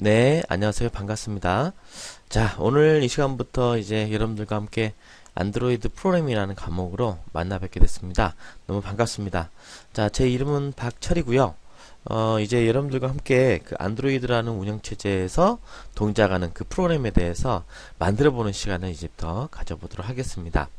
네, 안녕하세요. 반갑습니다. 자, 오늘 이 시간부터 이제 여러분들과 함께 안드로이드 프로그래밍이라는 과목으로 만나 뵙게 됐습니다. 너무 반갑습니다. 자, 제 이름은 박철이고요. 이제 여러분들과 함께 그 안드로이드라는 운영체제에서 동작하는 그 프로그램에 대해서 만들어보는 시간을 이제부터 가져보도록 하겠습니다.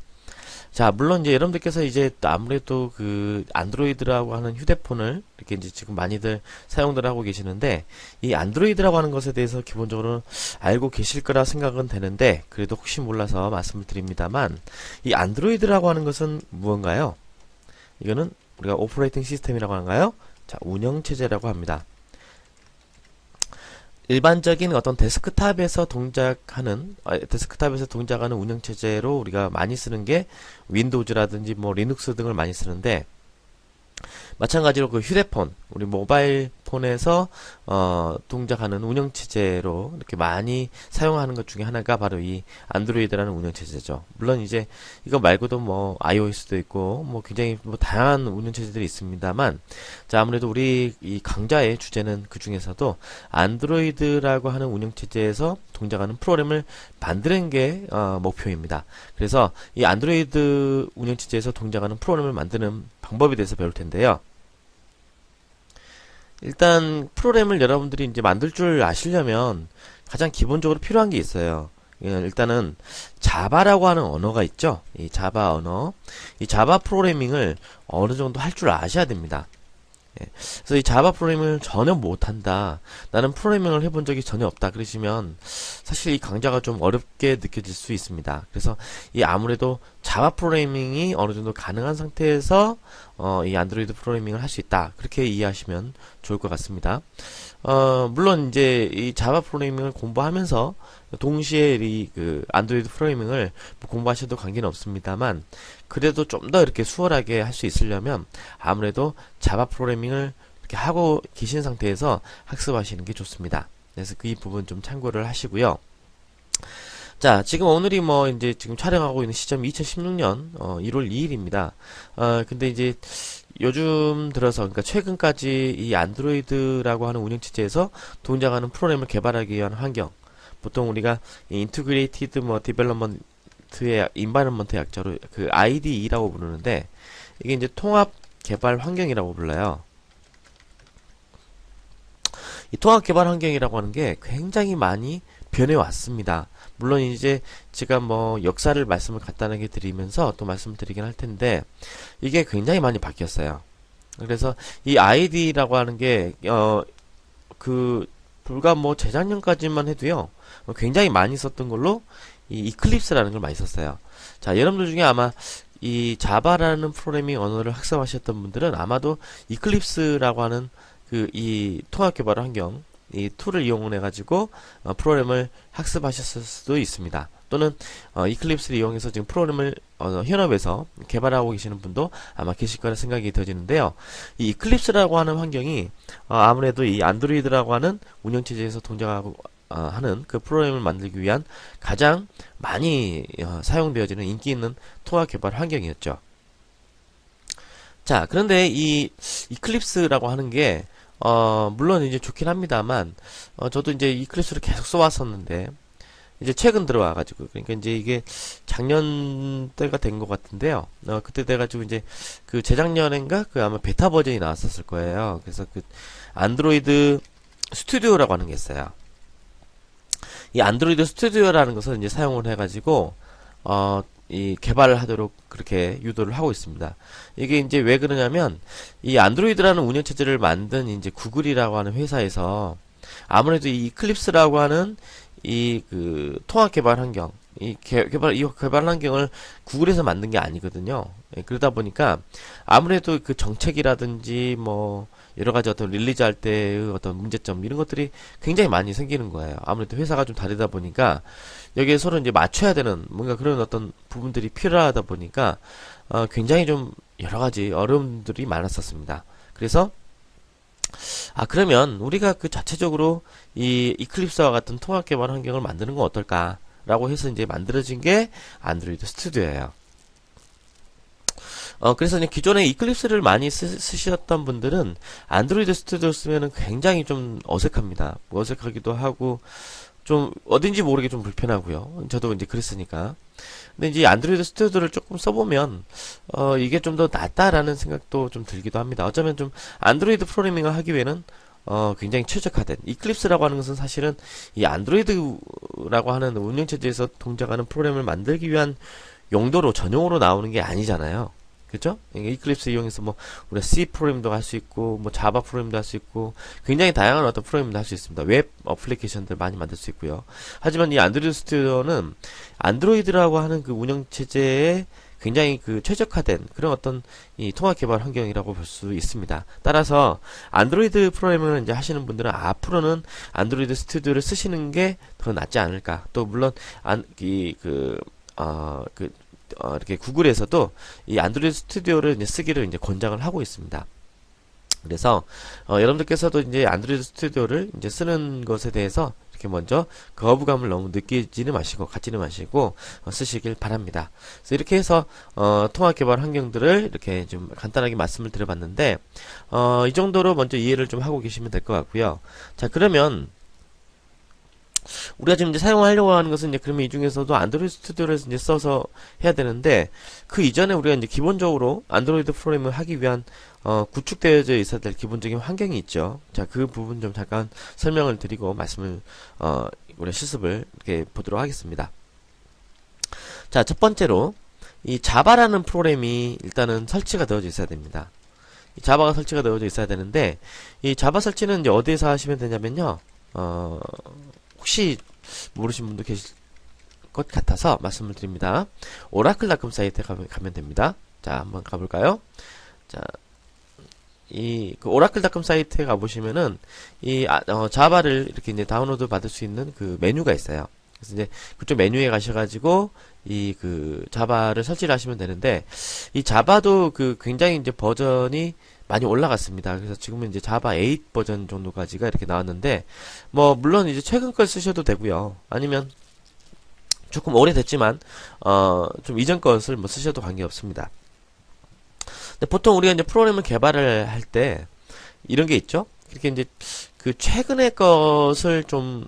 자, 물론 이제 여러분들께서 이제 또 아무래도 그 안드로이드라고 하는 휴대폰을 이렇게 이제 지금 많이들 사용들 하고 계시는데, 이 안드로이드라고 하는 것에 대해서 기본적으로 알고 계실 거라 생각은 되는데, 그래도 혹시 몰라서 말씀을 드립니다만, 이 안드로이드라고 하는 것은 무언가요? 이거는 우리가 오퍼레이팅 시스템이라고 하는가요? 자, 운영체제라고 합니다. 일반적인 어떤 데스크탑에서 동작하는 운영체제로 우리가 많이 쓰는 게 윈도우즈라든지 뭐 리눅스 등을 많이 쓰는데, 마찬가지로 그 휴대폰, 우리 모바일 폰에서 동작하는 운영체제로 이렇게 많이 사용하는 것 중에 하나가 바로 이 안드로이드라는 운영체제죠. 물론 이제 이거 말고도 뭐 iOS도 있고 뭐 굉장히 뭐 다양한 운영체제들이 있습니다만, 자, 아무래도 우리 이 강좌의 주제는 그 중에서도 안드로이드라고 하는 운영체제에서 동작하는 프로그램을 만드는 게 목표입니다. 그래서 이 안드로이드 운영체제에서 동작하는 프로그램을 만드는 방법에 대해서 배울 텐데요. 일단 프로그램을 여러분들이 이제 만들 줄 아시려면 가장 기본적으로 필요한 게 있어요. 일단은 자바라고 하는 언어가 있죠. 이 자바 언어, 이 자바 프로그래밍을 어느 정도 할 줄 아셔야 됩니다. 그래서 이 자바 프로그래밍을 전혀 못한다, 나는 프로그래밍을 해본 적이 전혀 없다 그러시면 사실 이 강좌가 좀 어렵게 느껴질 수 있습니다. 그래서 이 아무래도 자바 프로그래밍이 어느 정도 가능한 상태에서 이 안드로이드 프로그래밍을 할 수 있다, 그렇게 이해하시면 좋을 것 같습니다. 물론 이제 이 자바 프로그래밍을 공부하면서 동시에 이 그 안드로이드 프로그래밍을 공부하셔도 관계는 없습니다만, 그래도 좀 더 이렇게 수월하게 할 수 있으려면 아무래도 자바 프로그래밍을 이렇게 하고 계신 상태에서 학습하시는 게 좋습니다. 그래서 그 이 부분 좀 참고를 하시고요. 자, 지금 오늘이 뭐 이제 지금 촬영하고 있는 시점이 2016년 1월 2일입니다. 근데 이제 요즘 들어서, 그러니까 최근까지 이 안드로이드라고 하는 운영체제에서 동작하는 프로그램을 개발하기 위한 환경, 보통 우리가 인티그레이티드 뭐 디벨롭먼트의 인바이런먼트 약자로 그 IDE라고 부르는데, 이게 이제 통합 개발 환경이라고 불러요. 이 통합 개발 환경이라고 하는 게 굉장히 많이 변해 왔습니다. 물론 이제 제가 뭐 역사를 말씀을 간단하게 드리면서 또 말씀드리긴 할 텐데, 이게 굉장히 많이 바뀌었어요. 그래서 이 ID라고 하는 게 불과 뭐 재작년까지만 해도요, 굉장히 많이 썼던 걸로 이 이클립스라는 걸 많이 썼어요. 자, 여러분들 중에 아마 이 자바라는 프로그래밍 언어를 학습하셨던 분들은 아마도 이클립스라고 하는 그 이 통합 개발 환경, 이 툴을 이용해 가지고 프로그램을 학습하셨을 수도 있습니다. 또는 이클립스를 이용해서 지금 프로그램을 현업에서 개발하고 계시는 분도 아마 계실 거라 생각이 되어지는데요. 이 이클립스라고 하는 환경이 아무래도 이 안드로이드라고 하는 운영체제에서 동작하고 하는 그 프로그램을 만들기 위한 가장 많이 사용되어지는 인기 있는 통합 개발 환경이었죠. 자, 그런데 이 이클립스라고 하는 게 물론 이제 좋긴 합니다만, 저도 이제 이클립스를 계속 써왔었는데, 이제 최근 들어와가지고, 그러니까 이제 이게 작년 때가 된 것 같은데요. 그때 돼가지고 이제 그 재작년인가 그 아마 베타 버전이 나왔었을 거예요. 그래서 그 안드로이드 스튜디오라고 하는 게 있어요. 이 안드로이드 스튜디오라는 것을 이제 사용을 해가지고 이 개발을 하도록 그렇게 유도를 하고 있습니다. 이게 이제 왜 그러냐면, 이 안드로이드라는 운영체제를 만든 이제 구글이라고 하는 회사에서 아무래도 이 이클립스라고 하는 이 그 통합 개발 환경, 이 개발 환경을 구글에서 만든 게 아니거든요. 그러다 보니까 아무래도 그 정책이라든지 뭐 여러 가지 어떤 릴리즈 할 때의 어떤 문제점, 이런 것들이 굉장히 많이 생기는 거예요. 아무래도 회사가 좀 다르다 보니까 여기에 서로 이제 맞춰야 되는 뭔가 그런 어떤 부분들이 필요하다 보니까 굉장히 좀 여러 가지 어려움들이 많았었습니다. 그래서 그러면 우리가 그 자체적으로 이 이클립스와 같은 통합 개발 환경을 만드는 건 어떨까라고 해서 이제 만들어진 게 안드로이드 스튜디오예요. 그래서 이제 기존에 이클립스를 많이 쓰셨던 분들은 안드로이드 스튜디오 쓰면은 굉장히 좀 어색합니다. 어색하기도 하고, 좀, 어딘지 모르게 좀 불편하고요. 저도 이제 그랬으니까. 근데 이제 안드로이드 스튜디오를 조금 써보면, 이게 좀 더 낫다라는 생각도 좀 들기도 합니다. 어쩌면 좀 안드로이드 프로그래밍을 하기 위해는, 굉장히 최적화된, 이클립스라고 하는 것은 사실은 이 안드로이드라고 하는 운영체제에서 동작하는 프로그램을 만들기 위한 용도로, 전용으로 나오는 게 아니잖아요. 그죠? 이클립스 이용해서 뭐 우리가 C 프로그램도 할 수 있고 뭐 자바 프로그램도 할 수 있고 굉장히 다양한 어떤 프로그램도 할 수 있습니다. 웹 어플리케이션들 많이 만들 수 있고요. 하지만 이 안드로이드 스튜디오는 안드로이드라고 하는 그 운영 체제에 굉장히 그 최적화된 그런 어떤 이 통합 개발 환경이라고 볼 수 있습니다. 따라서 안드로이드 프로그래밍을 이제 하시는 분들은 앞으로는 안드로이드 스튜디오를 쓰시는 게 더 낫지 않을까. 또 물론 이렇게 구글에서도 이 안드로이드 스튜디오를 이제 쓰기를 이제 권장을 하고 있습니다. 그래서 여러분들께서도 이제 안드로이드 스튜디오를 이제 쓰는 것에 대해서 이렇게 먼저 거부감을 너무 느끼지는 마시고 갖지는 마시고 쓰시길 바랍니다. 그래서 이렇게 해서 통합 개발 환경들을 이렇게 좀 간단하게 말씀을 드려봤는데 이 정도로 먼저 이해를 좀 하고 계시면 될 것 같고요. 자, 그러면 우리가 지금 이제 사용하려고 하는 것은 이제 그러면 이 중에서도 안드로이드 스튜디오를 이제 써서 해야 되는데 그 이전에 우리가 이제 기본적으로 안드로이드 프로그램을 하기 위한 구축되어져 있어야 될 기본적인 환경이 있죠. 자, 그 부분 좀 잠깐 설명을 드리고 말씀을 우리 실습을 이렇게 보도록 하겠습니다. 자, 첫 번째로 이 자바라는 프로그램이 일단은 설치가 되어져 있어야 됩니다. 이 자바가 설치가 되어져 있어야 되는데 이 자바 설치는 이제 어디에서 하시면 되냐면요. 혹시 모르신 분도 계실 것 같아서 말씀을 드립니다. 오라클닷컴 사이트에 가면 됩니다. 자, 한번 가볼까요? 자, 그 오라클닷컴 사이트에 가보시면은 자바를 이렇게 이제 다운로드 받을 수 있는 그 메뉴가 있어요. 그래서 이제 그쪽 메뉴에 가셔가지고 그 자바를 설치를 하시면 되는데 이 자바도 그 굉장히 이제 버전이 많이 올라갔습니다. 그래서 지금은 이제 자바 8 버전 정도까지가 이렇게 나왔는데, 뭐, 물론 이제 최근 걸 쓰셔도 되고요. 아니면, 조금 오래됐지만, 좀 이전 것을 뭐 쓰셔도 관계없습니다. 근데 보통 우리가 이제 프로그램을 개발을 할 때, 이런 게 있죠? 이렇게 이제, 그 최근의 것을 좀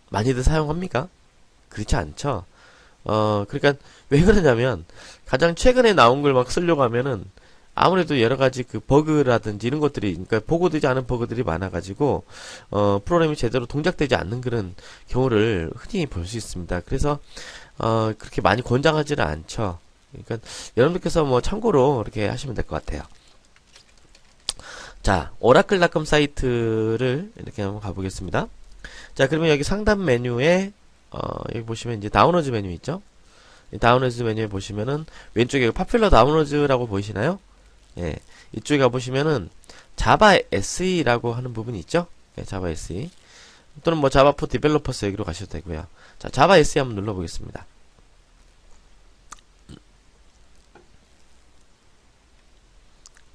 많이들 사용합니까? 그렇지 않죠? 그러니까, 왜 그러냐면, 가장 최근에 나온 걸 막 쓰려고 하면은, 아무래도 여러가지 그 버그라든지 이런 것들이, 그러니까 보고되지 않은 버그들이 많아가지고, 프로그램이 제대로 동작되지 않는 그런 경우를 흔히 볼 수 있습니다. 그래서, 그렇게 많이 권장하지는 않죠. 그러니까, 여러분들께서 뭐 참고로 이렇게 하시면 될 것 같아요. 자, 오라클닷컴 사이트를 이렇게 한번 가보겠습니다. 자, 그러면 여기 상단 메뉴에, 여기 보시면 이제 다운로드 메뉴 있죠? 다운로드 메뉴에 보시면은, 왼쪽에 파퓰러 다운로드라고 보이시나요? 예, 이쪽에 가보시면은 자바 SE라고 하는 부분이 있죠? 예, 자바 SE 또는 뭐 자바 포 디벨로퍼스 여기로 가셔도 되고요. 자, 자바 SE 한번 눌러보겠습니다.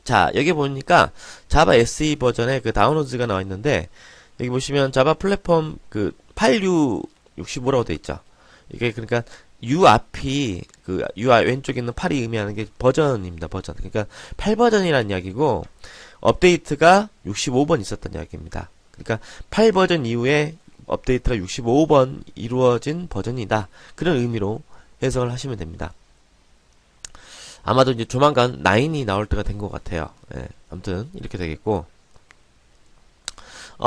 자, 여기 보니까 자바 SE 버전의 그 다운로드가 나와 있는데 여기 보시면 자바 플랫폼 그 8U65라고 되어 있죠? 이게 그러니까 U 앞이 그 U 왼쪽에 있는 8이 의미하는 게 버전입니다. 버전. 그러니까 8버전이라는 이야기고 업데이트가 65번 있었던 이야기입니다. 그러니까 8버전 이후에 업데이트가 65번 이루어진 버전이다. 그런 의미로 해석을 하시면 됩니다. 아마도 이제 조만간 9이 나올 때가 된 것 같아요. 예, 아무튼 이렇게 되겠고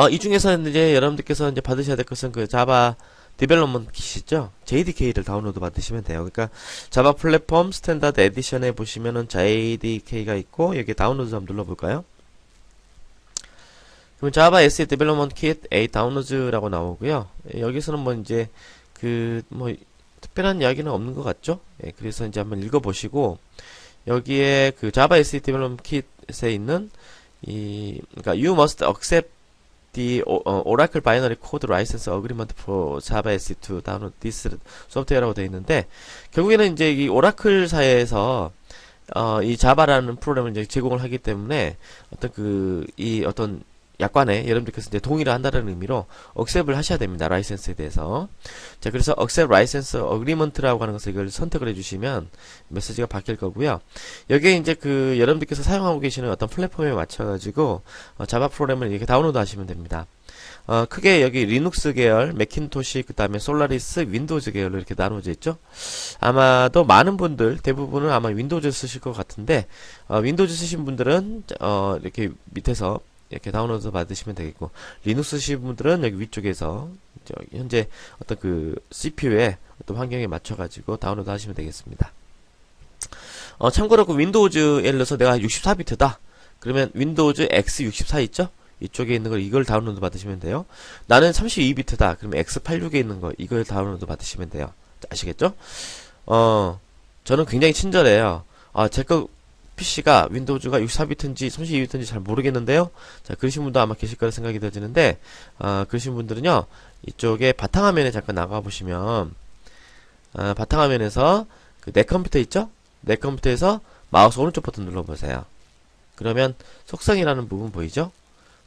이 중에서 이제 여러분들께서 이제 받으셔야 될 것은 그 자바 디벨롭먼트 킷이죠. JDK를 다운로드 받으시면 돼요. 그러니까 자바 플랫폼 스탠다드 에디션에 보시면은 JDK가 있고 여기 다운로드 한번 눌러볼까요? 그럼 자바 SE 디벨롭먼트 킷 A 다운로드라고 나오고요. 여기서는 뭐 이제 그 뭐 특별한 이야기는 없는 것 같죠? 예, 그래서 이제 한번 읽어보시고 여기에 그 자바 SE 디벨롭먼트 킷에 있는 그러니까 you must accept the Oracle Binary Code License Agreement for Java SE to download this software라고 되어 있는데 결국에는 이제 이 오라클사에서 이 자바라는 프로그램을 이제 제공을 하기 때문에 어떤 약관에 여러분들께서 이제 동의를 한다는 의미로 accept을 하셔야 됩니다. 라이센스에 대해서. 자, 그래서 accept license agreement라고 하는 것을 이걸 선택을 해주시면 메시지가 바뀔 거고요. 여기에 이제 그 여러분들께서 사용하고 계시는 어떤 플랫폼에 맞춰가지고 자바 프로그램을 이렇게 다운로드 하시면 됩니다. 크게 여기 리눅스 계열, 매킨토시, 그 다음에 솔라리스, 윈도우즈 계열로 이렇게 나눠져 있죠. 아마도 많은 분들, 대부분은 아마 윈도우즈 쓰실 것 같은데, 윈도우즈 쓰신 분들은, 이렇게 밑에서 이렇게 다운로드 받으시면 되겠고, 리눅스 쓰신 분들은 여기 위쪽에서, 현재 어떤 그 CPU의 어떤 환경에 맞춰가지고 다운로드 하시면 되겠습니다. 참고로 그 윈도우즈, 예를 들어서 내가 64비트다. 그러면 윈도우즈 X64 있죠? 이쪽에 있는 걸 이걸 다운로드 받으시면 돼요. 나는 32비트다. 그러면 X86에 있는 거 이걸 다운로드 받으시면 돼요. 아시겠죠? 저는 굉장히 친절해요. 제 거 PC가 윈도우즈가 64비트인지 32비트인지 잘 모르겠는데요. 자, 그러신 분도 아마 계실 거라 생각이 되어지는데, 그러신 분들은요, 이쪽에 바탕화면에 잠깐 나가 보시면, 바탕화면에서 그 내 컴퓨터 있죠? 내 컴퓨터에서 마우스 오른쪽 버튼 눌러보세요. 그러면 속성이라는 부분 보이죠?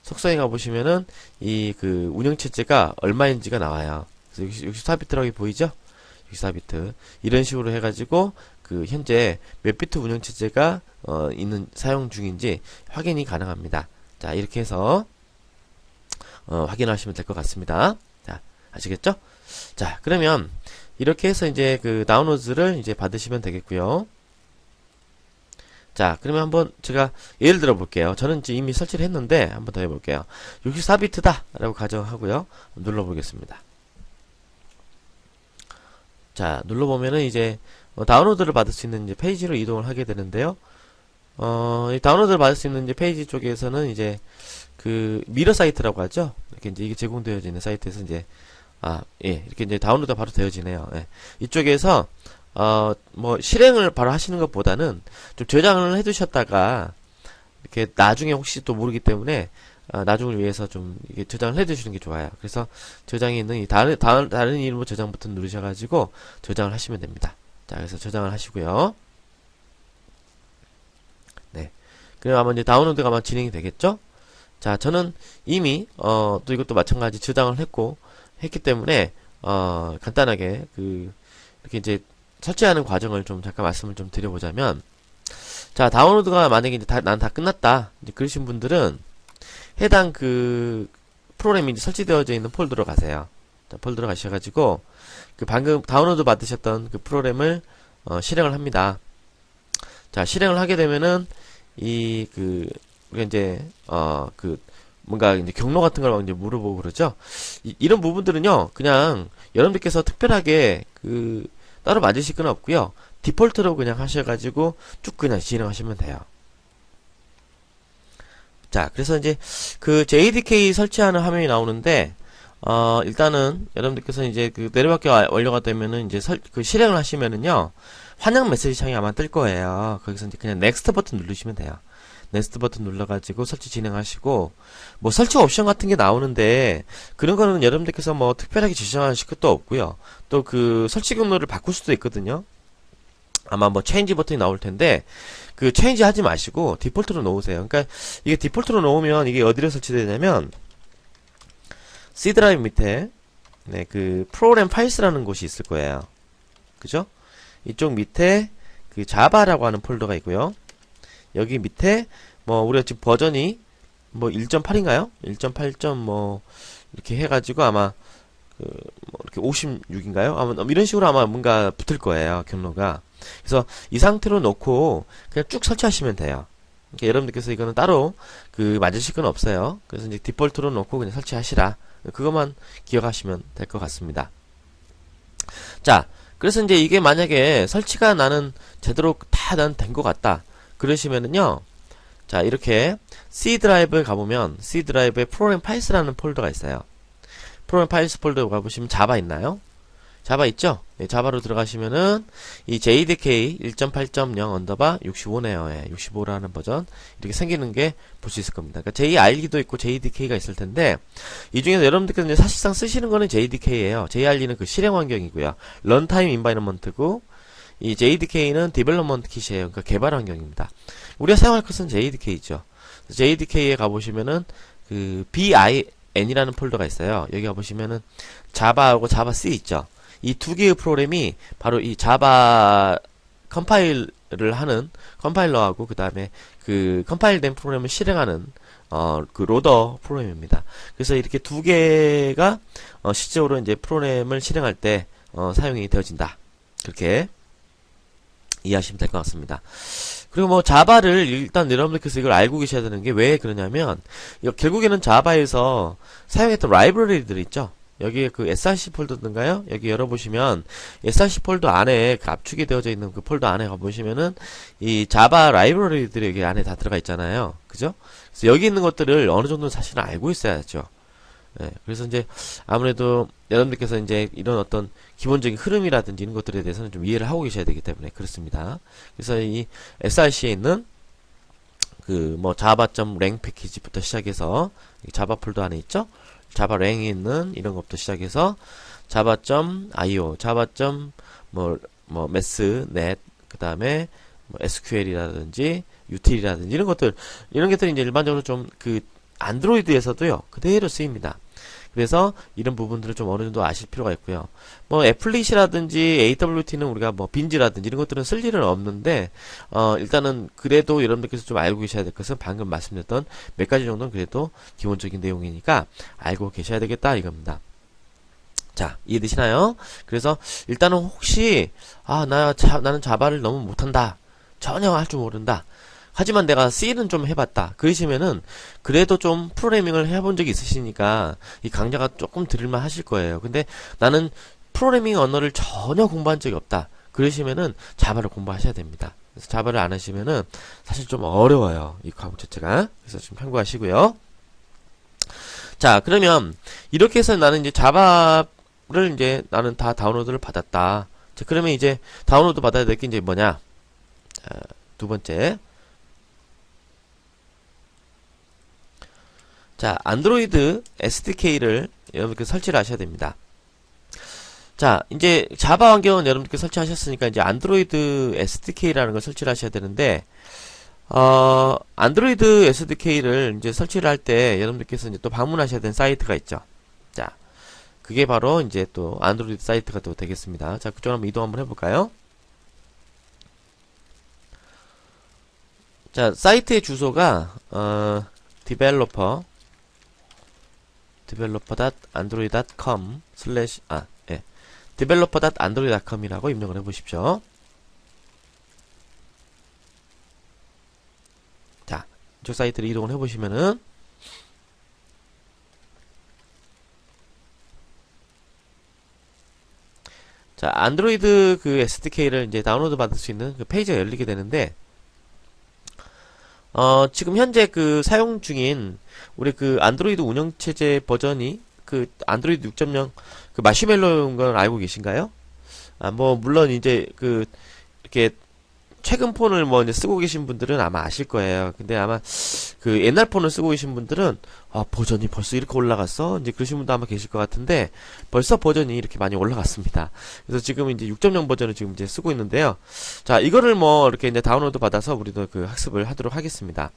속성에 가보시면은 이 그 운영체제가 얼마인지가 나와요. 그래서 64비트라고 보이죠? 64비트. 이런 식으로 해가지고 그 현재 몇 비트 운영체제가 있는 사용 중인지 확인이 가능합니다. 자, 이렇게 해서 확인하시면 될 것 같습니다. 자, 아시겠죠? 자, 그러면 이렇게 해서 이제 그 다운로드를 이제 받으시면 되겠고요. 자, 그러면 한번 제가 예를 들어 볼게요. 저는 이제 이미 설치를 했는데 한번 더 해볼게요. 64비트다 라고 가정하고요. 눌러보겠습니다. 자, 눌러보면은 이제 다운로드를 받을 수 있는 이제 페이지로 이동을 하게 되는데요. 이 다운로드를 받을 수 있는 이제 페이지 쪽에서는 이제 그 미러 사이트라고 하죠. 이렇게 이제 이게 제공되어져 있는 사이트에서 이제 예, 이렇게 이제 다운로드가 바로 되어지네요. 예. 이쪽에서 뭐 실행을 바로 하시는 것보다는 좀 저장을 해두셨다가 이렇게 나중에 혹시 또 모르기 때문에 나중을 위해서 좀 이게 저장을 해두시는 게 좋아요. 그래서 저장이 있는 이 다른 이름으로 저장 버튼 누르셔가지고 저장을 하시면 됩니다. 자, 그래서 저장을 하시고요. 네. 그럼 아마 이제 다운로드가 아마 진행이 되겠죠? 자, 저는 이미 또 이것도 마찬가지 저장을 했기 때문에 간단하게 이렇게 이제 설치하는 과정을 좀 잠깐 말씀을 좀 드려보자면, 자, 다운로드가 만약에 이제 난 다 끝났다. 이제 그러신 분들은 해당 그 프로그램이 이제 설치되어져 있는 폴더로 가세요. 자, 폴더로 가셔가지고 그 방금 다운로드 받으셨던 그 프로그램을 실행을 합니다. 자, 실행을 하게 되면은 우리가 이제 뭔가 이제 경로 같은 걸 막 이제 물어보고 그러죠. 이런 부분들은요, 그냥 여러분들께서 특별하게 따로 맞으실 건 없고요. 디폴트로 그냥 하셔가지고 쭉 그냥 진행하시면 돼요. 자, 그래서 이제 그 JDK 설치하는 화면이 나오는데, 일단은 여러분들께서 이제 그 내려받기 완료가 되면은 이제 실행을 하시면은요, 환영 메시지 창이 아마 뜰 거예요. 거기서 이제 그냥 넥스트 버튼 누르시면 돼요. 넥스트 버튼 눌러가지고 설치 진행하시고, 뭐 설치 옵션 같은 게 나오는데 그런 거는 여러분들께서 뭐 특별하게 지정하실 것도 없고요. 또 그 설치 경로를 바꿀 수도 있거든요. 아마 뭐 체인지 버튼이 나올 텐데 그 체인지 하지 마시고 디폴트로 놓으세요. 그러니까 이게 디폴트로 놓으면 이게 어디로 설치되냐면 C 드라이브 밑에 그 프로그램 파일스라는 곳이 있을 거예요. 그죠? 이쪽 밑에 그 자바라고 하는 폴더가 있고요. 여기 밑에 뭐 우리가 지금 버전이 뭐 1.8인가요? 1.8. 뭐 이렇게 해가지고 아마 뭐 이렇게 56인가요? 아마 이런 식으로 아마 뭔가 붙을 거예요, 경로가. 그래서 이 상태로 놓고 그냥 쭉 설치하시면 돼요. 그러니까 여러분들께서 이거는 따로 맞으실 건 없어요. 그래서 이제 디폴트로 놓고 그냥 설치하시라. 그것만 기억하시면 될 것 같습니다. 자, 그래서 이제 이게 만약에 설치가 나는 제대로 다 난 된 것 같다. 그러시면은요, 자, 이렇게 C 드라이브에 가보면 C 드라이브에 프로그램 파일스라는 폴더가 있어요. 프로그램 파일스 폴더에 가보시면 자바 있나요? 자바 있죠? 네, 자바로 들어가시면은 이 JDK 1.8.0 언더바 65네요. 예, 65라는 버전 이렇게 생기는 게 볼 수 있을 겁니다. 그러니까 JRE도 있고 JDK가 있을 텐데 이 중에서 여러분들께서 이제 사실상 쓰시는 거는 JDK예요. JRE는 그 실행 환경이고요. 런타임 인바이러먼트고 이 JDK는 디벨롭먼트 킷이에요. 그러니까 개발 환경입니다. 우리가 사용할 것은 JDK죠. JDK에 가보시면은 그 bin이라는 폴더가 있어요. 여기 가보시면은 자바하고 자바 C 있죠. 이 두 개의 프로그램이 바로 이 자바 컴파일을 하는 컴파일러하고 그 다음에 그 컴파일된 프로그램을 실행하는 그 로더 프로그램입니다. 그래서 이렇게 두 개가 실제로 이제 프로그램을 실행할 때 사용이 되어진다. 그렇게 이해하시면 될 것 같습니다. 그리고 뭐 자바를 일단 여러분들께서 이걸 알고 계셔야 되는 게 왜 그러냐면 결국에는 자바에서 사용했던 라이브러리들 있죠. 여기에 그 src 폴더인가요? 여기 열어보시면 src 폴더 안에 그 압축이 되어져 있는 그 폴더 안에 가보시면은 이 자바 라이브러리들이 여기 안에 다 들어가 있잖아요. 그죠? 그래서 여기 있는 것들을 어느 정도는 사실은 알고 있어야죠. 네, 그래서 이제 아무래도 여러분들께서 이제 이런 어떤 기본적인 흐름이라든지 이런 것들에 대해서는 좀 이해를 하고 계셔야 되기 때문에 그렇습니다. 그래서 이 src에 있는 그 뭐 java.lang 패키지부터 시작해서 자바 폴더 안에 있죠? 자바 랭에 있는 이런 것부터 시작해서 java.io, java.뭐 math, net, 그 다음에 뭐 SQL이라든지 util이라든지 이런 것들이 이제 일반적으로 좀 그 안드로이드에서도요 그대로 쓰입니다. 그래서 이런 부분들을 좀 어느 정도 아실 필요가 있고요. 뭐 애플릿이라든지 AWT는 우리가 뭐 빈지라든지 이런 것들은 쓸 일은 없는데 일단은 그래도 여러분들께서 좀 알고 계셔야 될 것은 방금 말씀드렸던 몇 가지 정도는 그래도 기본적인 내용이니까 알고 계셔야 되겠다 이겁니다. 자, 이해되시나요? 그래서 일단은 혹시 나는 자바를 너무 못한다. 전혀 할 줄 모른다. 하지만 내가 C는 좀 해봤다. 그러시면은 그래도 좀 프로그래밍을 해본 적이 있으시니까 이 강좌가 조금 들을만 하실 거예요. 근데 나는 프로그래밍 언어를 전혀 공부한 적이 없다. 그러시면은 자바를 공부하셔야 됩니다. 그래서 자바를 안 하시면은 사실 좀 어려워요. 이 과목 자체가. 그래서 좀 참고하시고요. 자, 그러면 이렇게 해서 나는 이제 자바를 이제 나는 다 다운로드를 받았다. 자, 그러면 이제 다운로드 받아야 될 게 이제 뭐냐? 두 번째. 자, 안드로이드 SDK를 여러분께 설치를 하셔야 됩니다. 자, 이제 자바 환경은 여러분께 설치하셨으니까 이제 안드로이드 SDK라는 걸 설치를 하셔야 되는데, 안드로이드 SDK를 이제 설치를 할 때 여러분들께서 이제 또 방문하셔야 되는 사이트가 있죠. 자, 그게 바로 이제 또 안드로이드 사이트가 또 되겠습니다. 자, 그쪽 한번 이동 한번 해볼까요? 사이트의 주소가, developer.android.com developer.android.com이라고 입력을 해보십시오. 자, 이쪽 사이트를 이동을 해보시면은 자, 안드로이드 그 SDK를 이제 다운로드 받을 수 있는 그 페이지가 열리게 되는데 지금 현재 그 사용 중인 우리 그 안드로이드 운영체제 버전이 그 안드로이드 6.0 그 마시멜로인 건 알고 계신가요? 뭐 물론 이제 그 이렇게 최근 폰을 뭐 이제 쓰고 계신 분들은 아마 아실 거예요. 근데 아마 그 옛날 폰을 쓰고 계신 분들은 버전이 벌써 이렇게 올라갔어? 이제 그러신 분도 아마 계실 것 같은데 벌써 버전이 이렇게 많이 올라갔습니다. 그래서 지금 이제 6.0 버전을 지금 이제 쓰고 있는데요. 자, 이거를 뭐 이렇게 이제 다운로드 받아서 우리도 그 학습을 하도록 하겠습니다.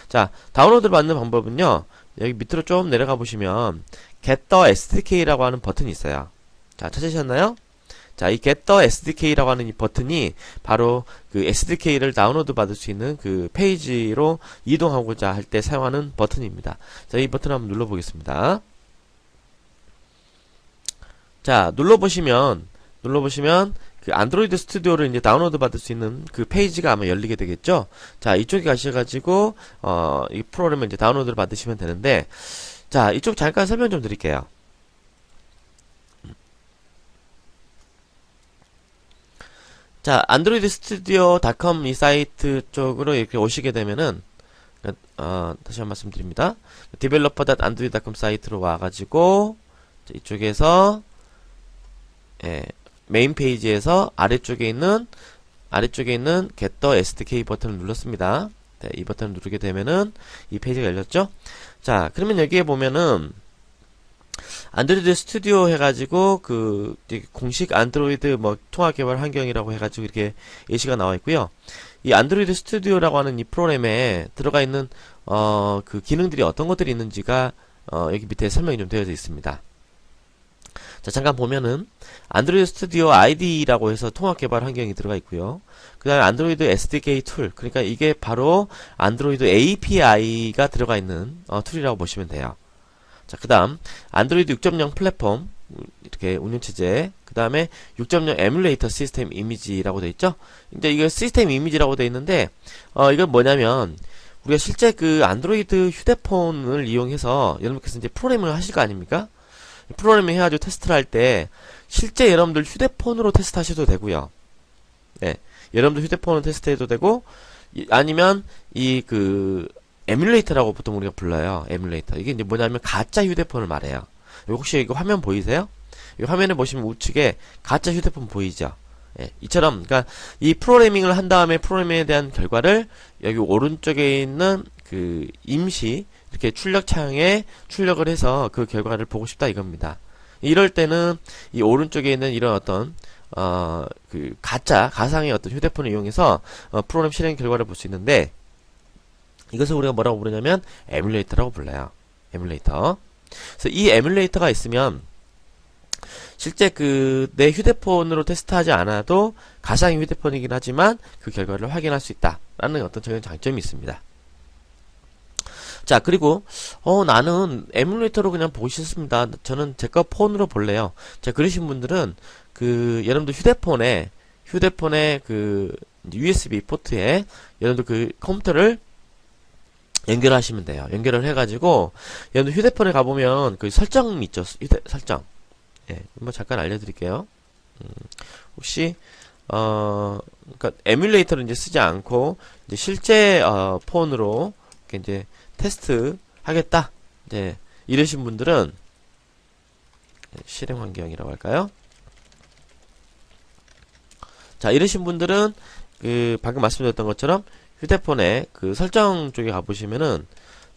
자, 다운로드 받는 방법은요. 여기 밑으로 좀 내려가 보시면 Get the SDK라고 하는 버튼이 있어요. 자, 찾으셨나요? 자, 이 Get the SDK라고 하는 이 버튼이 바로 그 SDK를 다운로드 받을 수 있는 그 페이지로 이동하고자 할 때 사용하는 버튼입니다. 자, 이 버튼 한번 눌러보겠습니다. 자, 눌러보시면 그 안드로이드 스튜디오를 이제 다운로드 받을 수 있는 그 페이지가 아마 열리게 되겠죠? 자, 이쪽에 가셔가지고, 이 프로그램을 이제 다운로드를 받으시면 되는데, 자, 이쪽 잠깐 설명 좀 드릴게요. 자, 안드로이드 스튜디오.com 이 사이트 쪽으로 이렇게 오시게 되면은, 다시 한 말씀 드립니다. developer.android.com 사이트로 와가지고, 이쪽에서, 메인 페이지에서 아래쪽에 있는 Get the SDK 버튼을 눌렀습니다. 네, 이 버튼을 누르게 되면은 이 페이지가 열렸죠? 자, 그러면 여기에 보면은 안드로이드 스튜디오 해가지고 그 공식 안드로이드 뭐 통합 개발 환경이라고 해가지고 이렇게 예시가 나와 있고요. 이 안드로이드 스튜디오라고 하는 이 프로그램에 들어가 있는 그 기능들이 어떤 것들이 있는지가 여기 밑에 설명이 좀 되어져 있습니다. 자, 잠깐 보면은 안드로이드 스튜디오 IDE라고 해서 통합 개발 환경이 들어가 있고요. 그 다음에 안드로이드 SDK 툴, 그러니까 이게 바로 안드로이드 API가 들어가 있는 툴이라고 보시면 돼요. 자, 그 다음 안드로이드 6.0 플랫폼, 이렇게 운영체제, 그 다음에 6.0 에뮬레이터 시스템 이미지라고 되어 있죠. 이제 이거 시스템 이미지라고 되어 있는데 이건 뭐냐면 우리가 실제 그 안드로이드 휴대폰을 이용해서 여러분께서 이제 프로그래밍을 하실 거 아닙니까? 프로그래밍 해가지고 테스트를 할 때 실제 여러분들 휴대폰으로 테스트 하셔도 되고요. 네, 여러분들 휴대폰으로 테스트 해도 되고, 아니면 이 그 에뮬레이터라고 보통 우리가 불러요. 에뮬레이터. 이게 이제 뭐냐면 가짜 휴대폰을 말해요. 혹시 이거 화면 보이세요? 이 화면에 보시면 우측에 가짜 휴대폰 보이죠? 예, 이처럼, 그러니까 이 프로그래밍을 한 다음에 프로그래밍에 대한 결과를 여기 오른쪽에 있는 그 임시 이렇게 출력 창에 출력을 해서 그 결과를 보고 싶다 이겁니다. 이럴 때는 이 오른쪽에 있는 이런 어떤 그 가상의 어떤 휴대폰을 이용해서 프로그램 실행 결과를 볼 수 있는데, 이것을 우리가 뭐라고 부르냐면 에뮬레이터라고 불러요. 에뮬레이터. 그래서 이 에뮬레이터가 있으면 실제 그 내 휴대폰으로 테스트하지 않아도 가상의 휴대폰이긴 하지만 그 결과를 확인할 수 있다라는 어떤 적인 장점이 있습니다. 자, 그리고 나는 에뮬레이터로 그냥 보기 싫습니다. 저는 제 거 폰으로 볼래요. 자, 그러신 분들은 그 여러분들 휴대폰에 그 USB 포트에 여러분들 그 컴퓨터를 연결하시면 돼요. 연결을 해가지고 여러분들 휴대폰에 가보면 그 설정 있죠. 설정. 예, 뭐 잠깐 알려드릴게요. 혹시 그러니까 에뮬레이터를 이제 쓰지 않고 이제 실제 폰으로 이렇게 이제 테스트 하겠다, 이제 이러신 분들은 실행 환경이라고 할까요? 자, 이러신 분들은 그 방금 말씀드렸던 것처럼 휴대폰에 그 설정 쪽에 가보시면은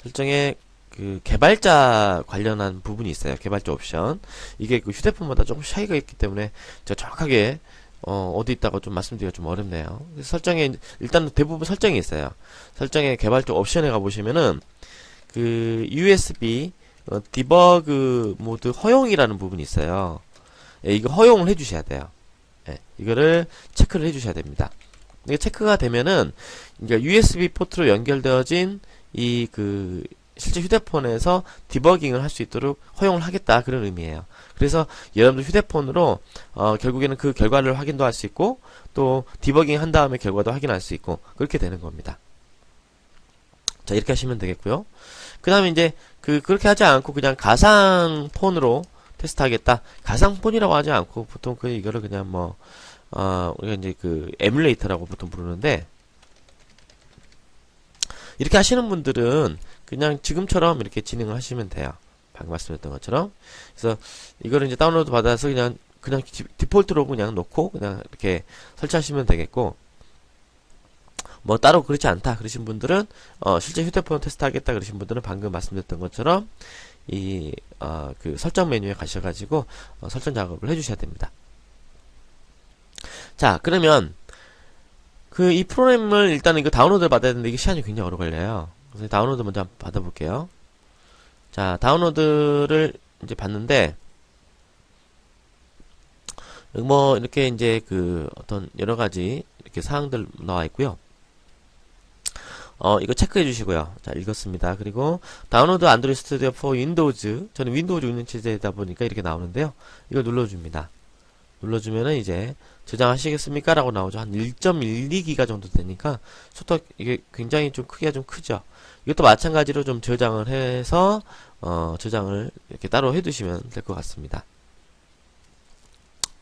설정에 그 개발자 관련한 부분이 있어요. 개발자 옵션. 이게 그 휴대폰마다 조금씩 차이가 있기 때문에 제가 정확하게 어디 있다고 좀 말씀드리기가 좀 어렵네요. 설정에 일단 대부분 설정이 있어요. 설정에 개발자 옵션에 가보시면은 그 USB 디버그 모드 허용이라는 부분이 있어요. 예, 이거 허용을 해주셔야 돼요. 예, 이거를 체크를 해주셔야 됩니다. 이게 체크가 되면은 그러니까 USB 포트로 연결되어진 이 그 실제 휴대폰에서 디버깅을 할 수 있도록 허용을 하겠다, 그런 의미예요. 그래서 여러분들 휴대폰으로 결국에는 그 결과를 확인도 할 수 있고 또 디버깅 한 다음에 결과도 확인할 수 있고 그렇게 되는 겁니다. 자, 이렇게 하시면 되겠고요. 그 다음에 이제 그렇게 하지 않고 그냥 가상폰으로 테스트하겠다. 가상폰이라고 하지 않고 보통 이거를 그냥 뭐 우리가 이제 그 에뮬레이터라고 보통 부르는데, 이렇게 하시는 분들은 그냥 지금처럼 이렇게 진행을 하시면 돼요. 방금 말씀드렸던 것처럼. 그래서 이거를 이제 다운로드 받아서 그냥 디폴트로 그냥 놓고 그냥 이렇게 설치하시면 되겠고, 뭐 따로 그렇지 않다 그러신 분들은 실제 휴대폰 테스트 하겠다 그러신 분들은 방금 말씀드렸던 것처럼 이 그 설정 메뉴에 가셔가지고 설정 작업을 해주셔야 됩니다. 자, 그러면 이 프로그램을 일단은 이거 다운로드를 받아야 되는데 이게 시간이 굉장히 오래 걸려요. 그래서 다운로드 먼저 한번 받아볼게요. 자, 다운로드를 이제 받는데 뭐 이렇게 이제 그 어떤 여러 가지 이렇게 사항들 나와 있고요. 이거 체크해 주시고요. 자, 읽었습니다. 그리고 다운로드 안드로이드 스튜디오 4 윈도우즈, 저는 윈도우즈 운영체제다 보니까 이렇게 나오는데요. 이거 눌러줍니다. 눌러주면은 이제 저장하시겠습니까? 라고 나오죠. 한 1.12기가 정도 되니까 속도 이게 굉장히 좀 크기가 좀 크죠. 이것도 마찬가지로 좀 저장을 해서 저장을 이렇게 따로 해두시면 될 것 같습니다.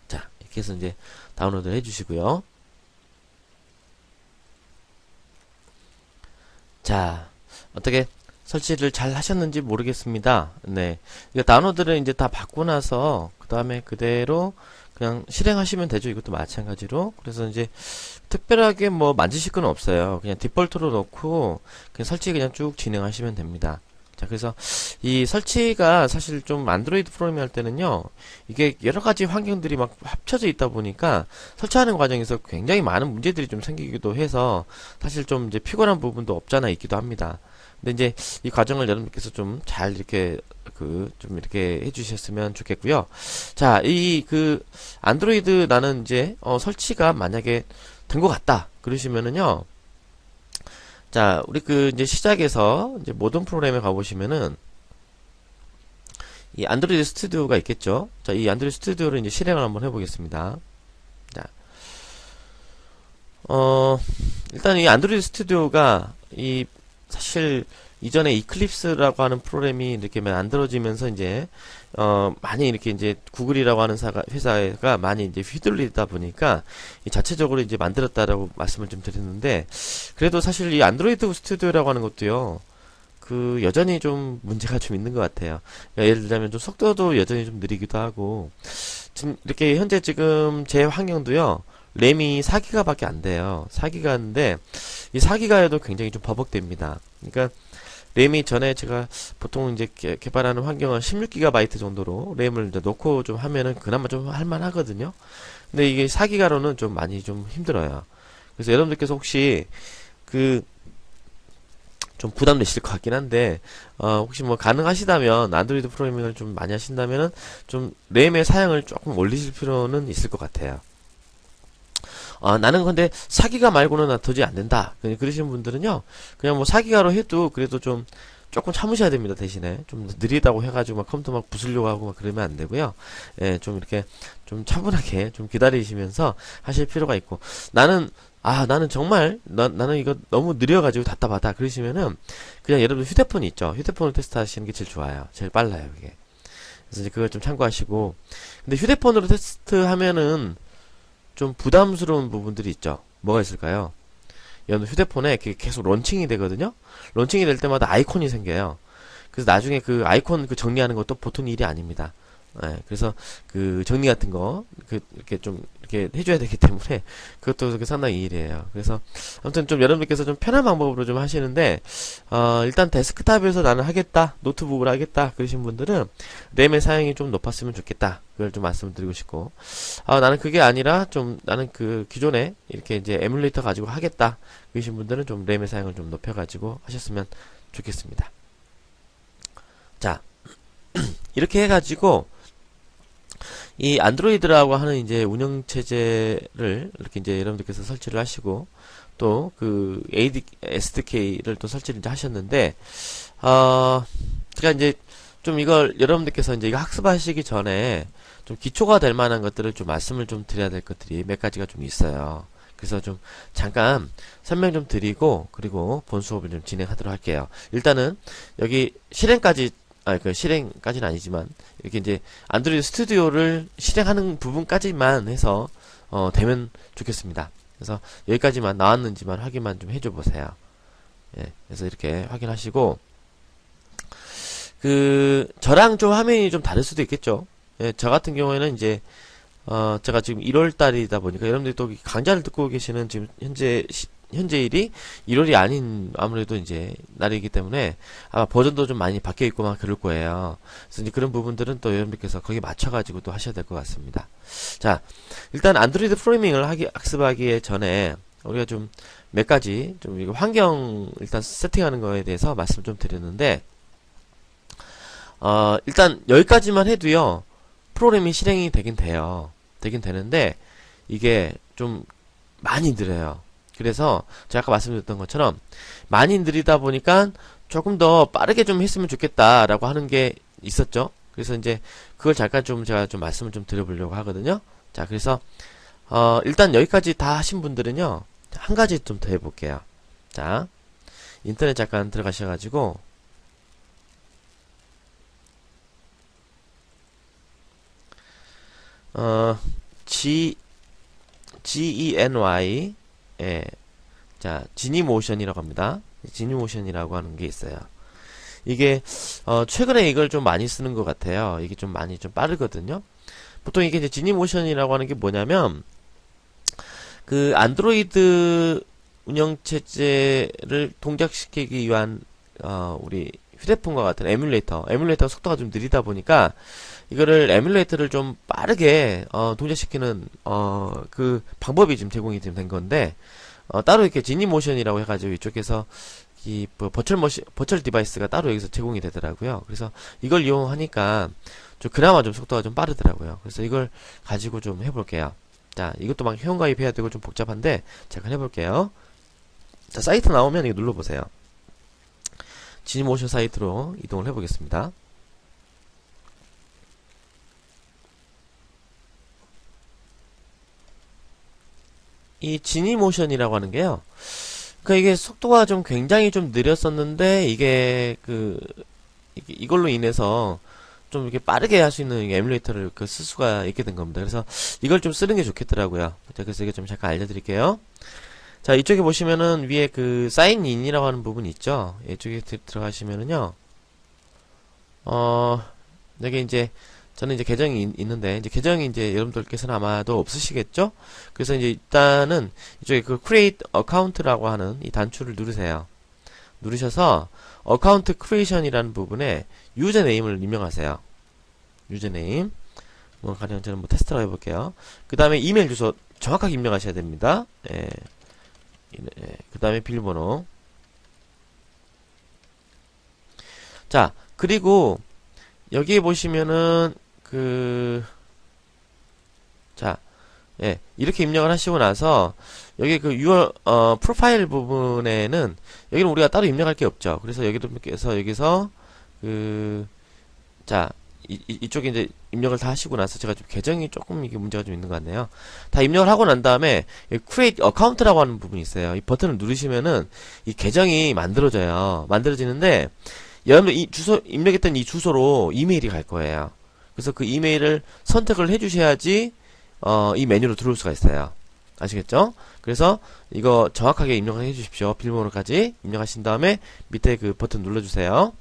자, 이렇게 해서 이제 다운로드를 해주시고요. 자, 어떻게 설치를 잘 하셨는지 모르겠습니다. 네, 이거 다운로드를 이제 다 받고 나서 그 다음에 그대로 그냥 실행하시면 되죠. 이것도 마찬가지로. 그래서 이제 특별하게 뭐 만지실 건 없어요. 그냥 디폴트로 놓고 그냥 설치 그냥 쭉 진행하시면 됩니다. 자, 그래서 이 설치가 사실 좀 안드로이드 프로그래밍 할 때는요, 이게 여러 가지 환경들이 막 합쳐져 있다 보니까 설치하는 과정에서 굉장히 많은 문제들이 좀 생기기도 해서 사실 좀 이제 피곤한 부분도 없잖아 있기도 합니다. 근데 이제 이 과정을 여러분께서 좀 잘 이렇게 좀 이렇게 해주셨으면 좋겠고요. 자, 안드로이드 나는 이제 설치가 만약에 된 것 같다 그러시면은요. 자, 우리 이제 시작에서 이제 모든 프로그램에 가보시면은 이 안드로이드 스튜디오가 있겠죠. 자, 이 안드로이드 스튜디오를 이제 실행을 한번 해보겠습니다. 자, 일단 이 안드로이드 스튜디오가 사실 이전에 이클립스라고 하는 프로그램이 이렇게 만들어지면서 이제 많이 이렇게 이제 구글이라고 하는 회사가 많이 이제 휘둘리다 보니까 자체적으로 이제 만들었다라고 말씀을 좀 드렸는데, 그래도 사실 이 안드로이드 스튜디오라고 하는 것도요, 여전히 좀 문제가 좀 있는 것 같아요. 그러니까 예를 들자면 좀 속도도 여전히 좀 느리기도 하고, 지금 이렇게 현재 지금 제 환경도요, 램이 4기가 밖에 안 돼요. 4기가인데, 이 4기가에도 굉장히 좀 버벅댑니다. 그러니까, 램이 전에 제가 보통 이제 개발하는 환경은 16GB 정도로 램을 이제 놓고 좀 하면은 그나마 좀 할만하거든요. 근데 이게 4기가로는 좀 많이 좀 힘들어요. 그래서 여러분들께서 혹시 좀 부담되실 것 같긴 한데, 혹시 뭐 가능하시다면, 안드로이드 프로그래밍을 좀 많이 하신다면은, 좀 램의 사양을 조금 올리실 필요는 있을 것 같아요. 나는 근데 4기가 말고는 도저히 안 된다. 그러시는 분들은요, 그냥 뭐 4기가로 해도 그래도 조금 참으셔야 됩니다. 대신에. 좀 느리다고 해가지고 막 컴퓨터 막 부수려고 하고 막 그러면 안 되고요. 예, 좀 이렇게 좀 차분하게 좀 기다리시면서 하실 필요가 있고, 나는 정말, 나는 이거 너무 느려가지고 답답하다. 그러시면은, 그냥 여러분 휴대폰이 있죠. 휴대폰을 테스트 하시는 게 제일 좋아요. 제일 빨라요, 그게. 그래서 이제 그걸 좀 참고하시고. 근데 휴대폰으로 테스트 하면은, 좀 부담스러운 부분들이 있죠. 뭐가 있을까요? 여러분 휴대폰에 계속 런칭이 되거든요. 런칭이 될 때마다 아이콘이 생겨요. 그래서 나중에 그 아이콘 정리하는 것도 보통 일이 아닙니다. 예, 그래서 정리 같은 거 이렇게 좀 이렇게 해줘야 되기 때문에 그것도 상당히 일이에요. 그래서 아무튼 좀 여러분들께서 좀 편한 방법으로 좀 하시는데, 일단 데스크탑에서 나는 하겠다, 노트북으로 하겠다 그러신 분들은 램의 사양이 좀 높았으면 좋겠다. 그걸 좀 말씀드리고 싶고, 나는 그게 아니라 좀 나는 기존에 이렇게 이제 에뮬레이터 가지고 하겠다 그러신 분들은 좀 램의 사양을 좀 높여가지고 하셨으면 좋겠습니다. 자, 이렇게 해가지고 이 안드로이드라고 하는 이제 운영체제를 이렇게 이제 여러분들께서 설치를 하시고, 또 SDK를 또 설치를 이제 하셨는데, 제가 이제 좀 이걸 여러분들께서 이제 이거 학습하시기 전에 좀 기초가 될 만한 것들을 좀 말씀을 좀 드려야 될 것들이 몇 가지가 좀 있어요. 그래서 좀 잠깐 설명 좀 드리고, 그리고 본 수업을 좀 진행하도록 할게요. 일단은 여기 실행까지, 실행까지는 아니지만, 이렇게 이제 안드로이드 스튜디오를 실행하는 부분까지만 해서, 되면 좋겠습니다. 그래서 여기까지만 나왔는지만 확인만 좀 해줘 보세요. 예, 그래서 이렇게 확인하시고, 저랑 좀 화면이 좀 다를 수도 있겠죠. 예, 저 같은 경우에는 이제, 제가 지금 1월달이다 보니까 여러분들이 또 강좌를 듣고 계시는 지금 현재일이 1월이 아닌 아무래도 이제 날이기 때문에 아마 버전도 좀 많이 바뀌어 있고 막 그럴 거예요. 그래서 이제 그런 부분들은 또 여러분께서 거기에 맞춰가지고 또 하셔야 될 것 같습니다. 자, 일단 안드로이드 프로그래밍을 학습하기 전에 우리가 좀 몇 가지 좀 이거 환경 일단 세팅하는 거에 대해서 말씀 좀 드렸는데, 일단 여기까지만 해도요 프로그램이 실행이 되긴 돼요. 되긴 되는데 이게 좀 많이 느려요. 그래서 제가 아까 말씀드렸던 것처럼 많이 느리다 보니까 조금 더 빠르게 좀 했으면 좋겠다라고 하는 게 있었죠. 그래서 이제 그걸 잠깐 좀 제가 좀 말씀을 좀 드려보려고 하거든요. 자, 그래서 일단 여기까지 다 하신 분들은요 한 가지 좀 더 해볼게요. 자, 인터넷 잠깐 들어가셔가지고 GENY, 예, 자, 지니모션이라고 합니다. 지니모션이라고 하는 게 있어요. 이게 최근에 이걸 좀 많이 쓰는 것 같아요. 이게 좀 많이 좀 빠르거든요. 보통 이게 이제 지니모션이라고 하는 게 뭐냐면 안드로이드 운영체제를 동작시키기 위한 우리 휴대폰과 같은 에뮬레이터 속도가 좀 느리다 보니까 이거를 에뮬레이터를 좀 빠르게 동작시키는 방법이 지금 제공이 된 건데, 따로 이렇게 지니모션이라고 해가지고 이쪽에서 버추얼 디바이스가 따로 여기서 제공이 되더라고요. 그래서 이걸 이용하니까 그나마 좀 속도가 좀 빠르더라고요. 그래서 이걸 가지고 좀 해볼게요. 자, 이것도 막 회원가입해야 되고 좀 복잡한데, 잠깐 해볼게요. 자, 사이트 나오면 이거 눌러보세요. 지니모션 사이트로 이동을 해보겠습니다. 이 지니모션이라고 하는 게요. 이게 속도가 좀 굉장히 좀 느렸었는데, 이걸로 인해서 좀 이렇게 빠르게 할 수 있는 에뮬레이터를 쓸 수가 있게 된 겁니다. 그래서 이걸 좀 쓰는 게 좋겠더라고요. 자, 그래서 이거 좀 잠깐 알려드릴게요. 자, 이쪽에 보시면은 위에 사인인이라고 하는 부분이 있죠. 이쪽에 들어가시면은요, 여기 이제, 저는 이제 계정이 있는데, 이제 계정이 이제 여러분들께서는 아마도 없으시겠죠? 그래서 이제 일단은 이쪽에 create account라고 하는 이 단추를 누르세요. 누르셔서 어카운트 크리에이션이라는 부분에 유저네임을 입력하세요. 유저네임. 가령 저는 테스트로 해볼게요. 그 다음에 이메일 주소 정확하게 입력하셔야 됩니다. 예. 그 다음에 비밀번호. 자, 그리고 여기에 보시면은 자, 예, 이렇게 입력을 하시고 나서 여기 유얼 프로파일 부분에는 여기는 우리가 따로 입력할 게 없죠. 그래서 여기서 자, 이쪽에 이제 입력을 다 하시고 나서 제가 좀 계정이 조금 이게 문제가 좀 있는 것 같네요. 다 입력을 하고 난 다음에 create account라고 하는 부분이 있어요. 이 버튼을 누르시면은 이 계정이 만들어지는데 여러분들 입력했던 이 주소로 이메일이 갈 거예요. 그래서 그 이메일을 선택을 해주셔야지 이 메뉴로 들어올 수가 있어요. 아시겠죠? 그래서 이거 정확하게 입력을 해주십시오. 비밀번호까지 입력하신 다음에 밑에 버튼 눌러주세요.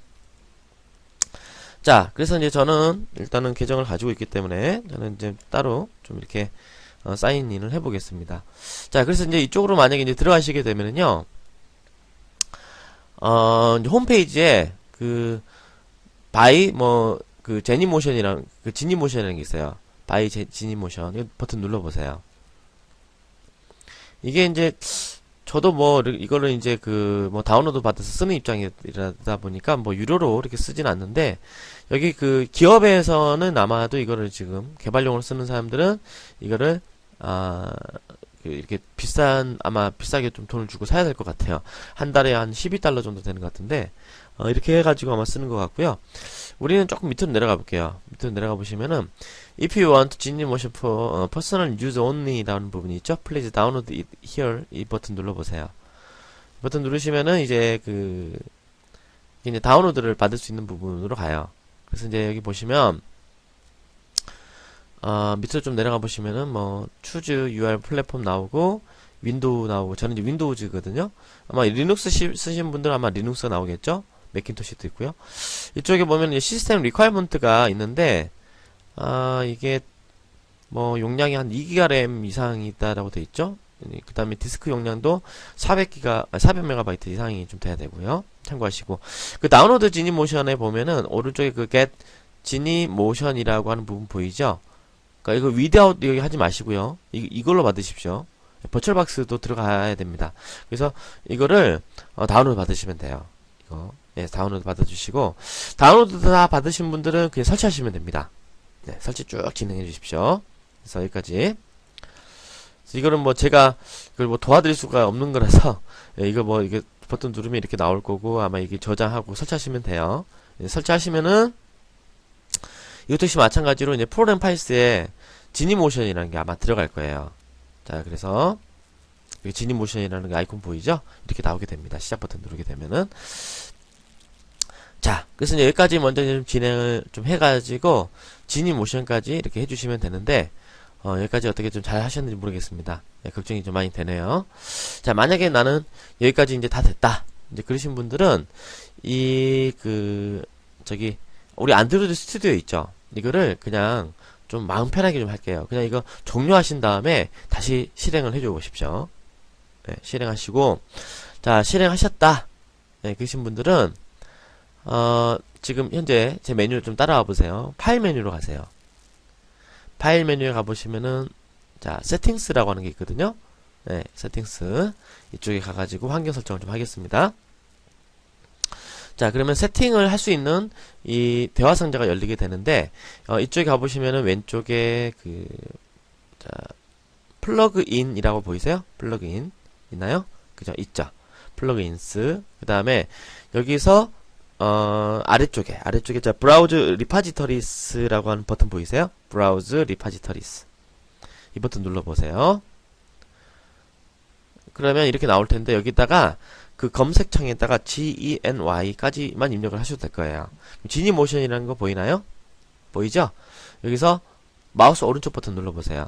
자, 그래서 이제 저는 일단은 계정을 가지고 있기 때문에 저는 이제 따로 좀 이렇게 사인인을 해보겠습니다. 자, 그래서 이제 이쪽으로 만약에 이제 들어가시게 되면은요, 이제 홈페이지에 지니모션이라는 게 있어요. 바이 지니모션. 이 버튼 눌러보세요. 이게 이제, 저도 이거를 이제 다운로드 받아서 쓰는 입장이다 보니까 유료로 이렇게 쓰진 않는데, 여기 기업에서는 아마도 이거를 지금 개발용으로 쓰는 사람들은 이거를, 이렇게 아마 비싸게 좀 돈을 주고 사야 될 것 같아요. 한 달에 한 12달러 정도 되는 것 같은데, 이렇게 해가지고 아마 쓰는 것 같고요. 우리는 조금 밑으로 내려가 볼게요. 밑으로 내려가 보시면은 If you want Genymotion for personal use only 라는 부분이 있죠. Please download it here. 이 버튼 눌러보세요. 버튼 누르시면은 이제 이제 다운로드를 받을 수 있는 부분으로 가요. 그래서 이제 여기 보시면 밑으로 좀 내려가 보시면은 Choose UR 플랫폼 나오고 윈도우 나오고 저는 이제 윈도우즈거든요. 아마 리눅스 쓰신 분들은 아마 리눅스가 나오겠죠. 맥킨토시도 있고요. 이쪽에 보면 이제 시스템 리퀘어먼트가 있는데 이게 용량이 한 2기가 램 이상이 있다라고 돼 있죠. 그 다음에 디스크 용량도 400MB 이상이 좀 돼야 되고요. 참고하시고 다운로드 지니모션에 보면은 오른쪽에 get 지니모션이라고 하는 부분 보이죠? 그러니까 이거 위드아웃 여기 하지 마시고요. 이걸로 받으십시오. 버추얼박스도 들어가야 됩니다. 그래서 이거를 다운로드 받으시면 돼요. 이거 다운로드 받아주시고 다운로드 다 받으신 분들은 그냥 설치하시면 됩니다. 네, 설치 쭉 진행해 주십시오. 그래서 여기까지. 그래서 이거는 제가 이걸 도와드릴 수가 없는 거라서 이게 버튼 누르면 이렇게 나올 거고 아마 이게 저장하고 설치하시면 돼요. 설치하시면은 이것도 역시 마찬가지로 이제 프로그램 파일스에 지니모션이라는 게 아마 들어갈 거예요. 자, 그래서 지니모션이라는 게 아이콘 보이죠? 이렇게 나오게 됩니다. 시작 버튼 누르게 되면은. 자, 그래서 이제 여기까지 먼저 좀 진행을 좀 해가지고 지니모션까지 이렇게 해주시면 되는데 여기까지 어떻게 좀 잘 하셨는지 모르겠습니다. 네, 걱정이 좀 많이 되네요. 자, 만약에 나는 여기까지 이제 다 됐다. 이제 그러신 분들은 우리 안드로이드 스튜디오 있죠? 이거를 그냥 좀 마음 편하게 좀 할게요. 그냥 이거 종료하신 다음에 다시 실행을 해줘 보십시오. 네, 실행하시고, 자, 실행하셨다. 네, 그러신 분들은, 지금 현재 제 메뉴를 좀 따라와 보세요. 파일 메뉴로 가세요. 파일 메뉴에 가보시면은, 자, 세팅스라고 하는 게 있거든요. 네, 세팅스. 이쪽에 가가지고 환경 설정을 좀 하겠습니다. 자, 그러면 세팅을 할 수 있는 이 대화 상자가 열리게 되는데, 이쪽에 가보시면은 왼쪽에 자, 플러그인이라고 보이세요? 플러그인. 있나요? 그죠? 있죠? 플러그인스. 그 다음에, 여기서, 아래쪽에, 자, 브라우즈 리파지터리스라고 하는 버튼 보이세요? 브라우즈 리파지터리스. 이 버튼 눌러보세요. 그러면 이렇게 나올 텐데, 여기다가, 그 검색창에다가 GENY까지만 입력을 하셔도 될 거예요. 지니모션이라는 거 보이나요? 보이죠? 여기서 마우스 오른쪽 버튼 눌러보세요.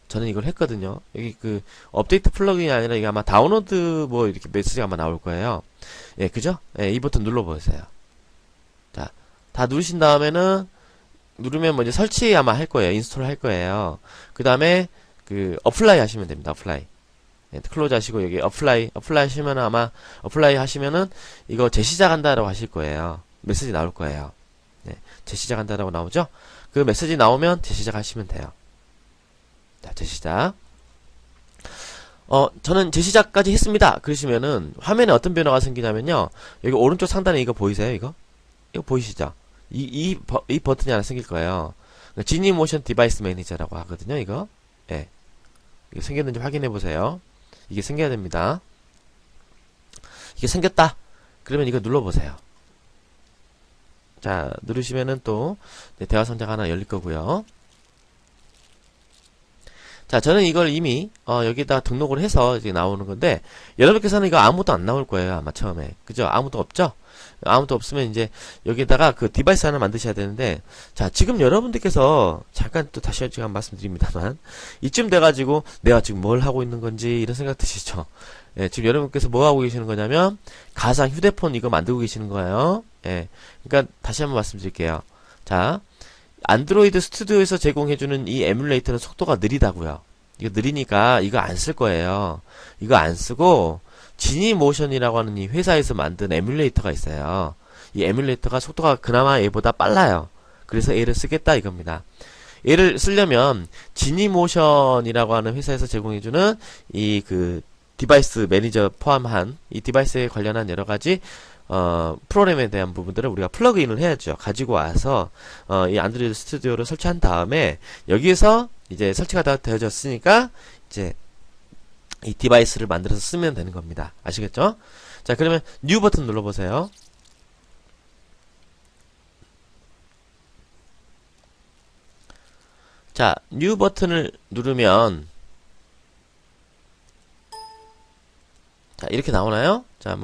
저는 이걸 했거든요. 여기 그 업데이트 플러그인이 아니라 이게 아마 다운로드 뭐 이렇게 메시지가 아마 나올 거예요. 예, 그죠? 예, 이 버튼 눌러보세요. 자, 다 누르신 다음에는 누르면 뭐 이제 설치 아마 할 거예요. 인스톨 할 거예요. 그 다음에 그 어플라이 하시면 됩니다. 어플라이. 네, 클로즈 하시고 여기 어플라이 하시면 아마 어플라이 하시면은 이거 재시작한다라고 하실 거예요. 메시지 나올 거예요. 네, 재시작한다라고 나오죠? 그 메시지 나오면 재시작 하시면 돼요. 자, 재시작. 저는 재시작까지 했습니다. 그러시면은 화면에 어떤 변화가 생기냐면요. 여기 오른쪽 상단에 이거 보이세요? 이거 보이시죠? 이 버튼이 하나 생길 거예요. 지니모션 디바이스 매니저라고 하거든요. 이거. 예. 이게 생겼는지 확인해 보세요. 이게 생겨야 됩니다. 이게 생겼다. 그러면 이거 눌러보세요. 자, 누르시면은 또 대화 상자가 하나 열릴 거고요. 자, 저는 이걸 이미 여기다 등록을 해서 이제 나오는 건데 여러분께서는 이거 아무것도 안 나올 거예요. 아마 처음에. 그죠? 아무도 없죠? 아무도 없으면 이제 여기다가 그 디바이스 하나 만드셔야 되는데, 자, 지금 여러분들께서 잠깐 또 다시 한번 말씀드립니다만 이쯤 돼가지고 내가 지금 뭘 하고 있는 건지 이런 생각 드시죠? 예, 지금 여러분께서 뭐 하고 계시는 거냐면 가상 휴대폰 이거 만들고 계시는 거예요. 예, 그러니까 다시 한번 말씀드릴게요. 자, 안드로이드 스튜디오에서 제공해주는 이 에뮬레이터는 속도가 느리다고요. 이거 느리니까 이거 안 쓸 거예요. 이거 안 쓰고 지니모션이라고 하는 이 회사에서 만든 에뮬레이터가 있어요. 이 에뮬레이터가 속도가 그나마 얘보다 빨라요. 그래서 얘를 쓰겠다 이겁니다. 얘를 쓰려면 지니모션이라고 하는 회사에서 제공해주는 이 그 디바이스 매니저 포함한 이 디바이스에 관련한 여러가지 프로그램에 대한 부분들을 우리가 플러그인을 해야죠. 가지고 와서 이 안드로이드 스튜디오를 설치한 다음에 여기에서 이제 설치가 다 되어졌으니까 이제 이 디바이스를 만들어서 쓰면 되는 겁니다. 아시겠죠? 자, 그러면 뉴 버튼 눌러보세요. 자, 뉴 버튼을 누르면 자, 이렇게 나오나요? 자,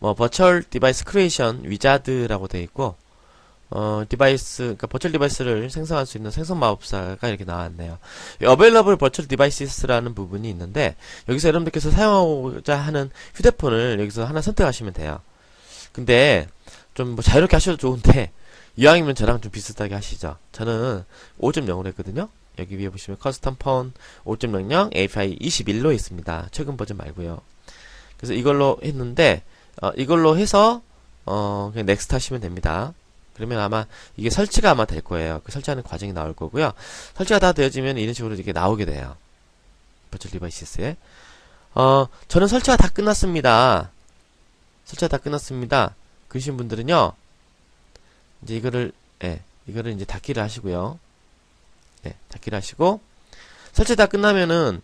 버추얼 디바이스 크리에이션 위자드라고 되어 있고 그러니까 버추얼 디바이스를 생성할 수 있는 생성 마법사가 이렇게 나왔네요. Available Virtual Devices라는 부분이 있는데 여기서 여러분들께서 사용하고자 하는 휴대폰을 여기서 하나 선택하시면 돼요. 근데 좀 뭐 자유롭게 하셔도 좋은데 이왕이면 저랑 좀 비슷하게 하시죠. 저는 5.0으로 했거든요. 여기 위에 보시면 커스텀 폰 5.00 API 21로 있습니다. 최근 버전 말고요. 그래서 이걸로 했는데 이걸로 해서 그냥 넥스트 하시면 됩니다. 그러면 아마 이게 설치가 아마 될 거예요. 그 설치하는 과정이 나올 거고요. 설치가 다 되어지면 이런 식으로 이렇게 나오게 돼요. 버추얼 디바이스에. 저는 설치가 다 끝났습니다. 설치가 다 끝났습니다. 그러신 분들은요, 이제 이거를 이제 닫기를 하시고요. 닫기를 하시고, 설치 다 끝나면은,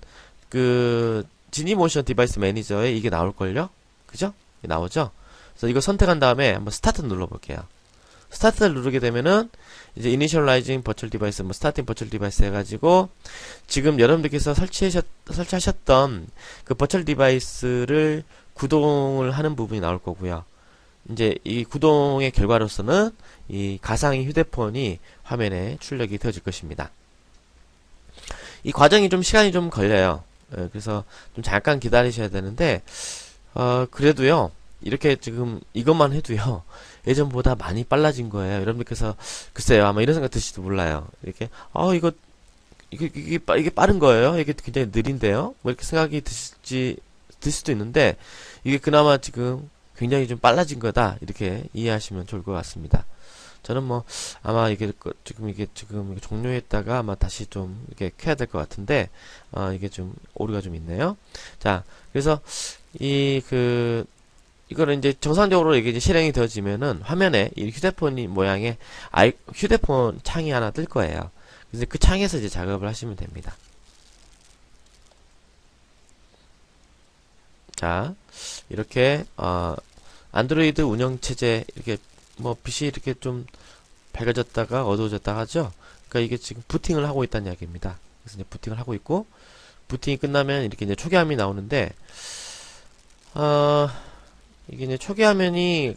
지니모션 디바이스 매니저에 이게 나올걸요? 그죠? 나오죠? 그래서 이거 선택한 다음에 한번 스타트 눌러볼게요. 스타트를 누르게 되면은 이제 이니셜라이징 버추얼 디바이스, 스타팅 버추얼 디바이스 해가지고 지금 여러분들께서 설치하셨던 그 버추얼 디바이스를 구동을 하는 부분이 나올 거고요. 이제 이 구동의 결과로서는 이 가상의 휴대폰이 화면에 출력이 되어질 것입니다. 이 과정이 좀 시간이 좀 걸려요. 그래서 좀 잠깐 기다리셔야 되는데 그래도요, 이렇게 지금 이것만 해도요 예전보다 많이 빨라진 거예요. 여러분들께서 글쎄요 아마 이런 생각 드실지도 몰라요. 이렇게 이게 빠른 거예요? 이게 굉장히 느린데요? 뭐 이렇게 생각이 드실 수도 있는데 이게 그나마 지금 굉장히 좀 빨라진 거다 이렇게 이해하시면 좋을 것 같습니다. 저는 뭐 아마 이게 지금 종료했다가 아마 다시 좀 이렇게 켜야 될 것 같은데 이게 좀 오류가 좀 있네요. 자, 그래서 이거는 이제 정상적으로 이게 이제 실행이 되어지면은 화면에 이 휴대폰이 모양의 휴대폰 창이 하나 뜰 거예요. 그래서 그 창에서 이제 작업을 하시면 됩니다. 자, 이렇게 안드로이드 운영체제 이렇게 뭐 빛이 이렇게 좀 밝아졌다가 어두워졌다 하죠. 그러니까 이게 지금 부팅을 하고 있다는 이야기입니다. 그래서 이제 부팅을 하고 있고, 부팅이 끝나면 이렇게 이제 초기화면이 나오는데, 이게 이제 초기화면이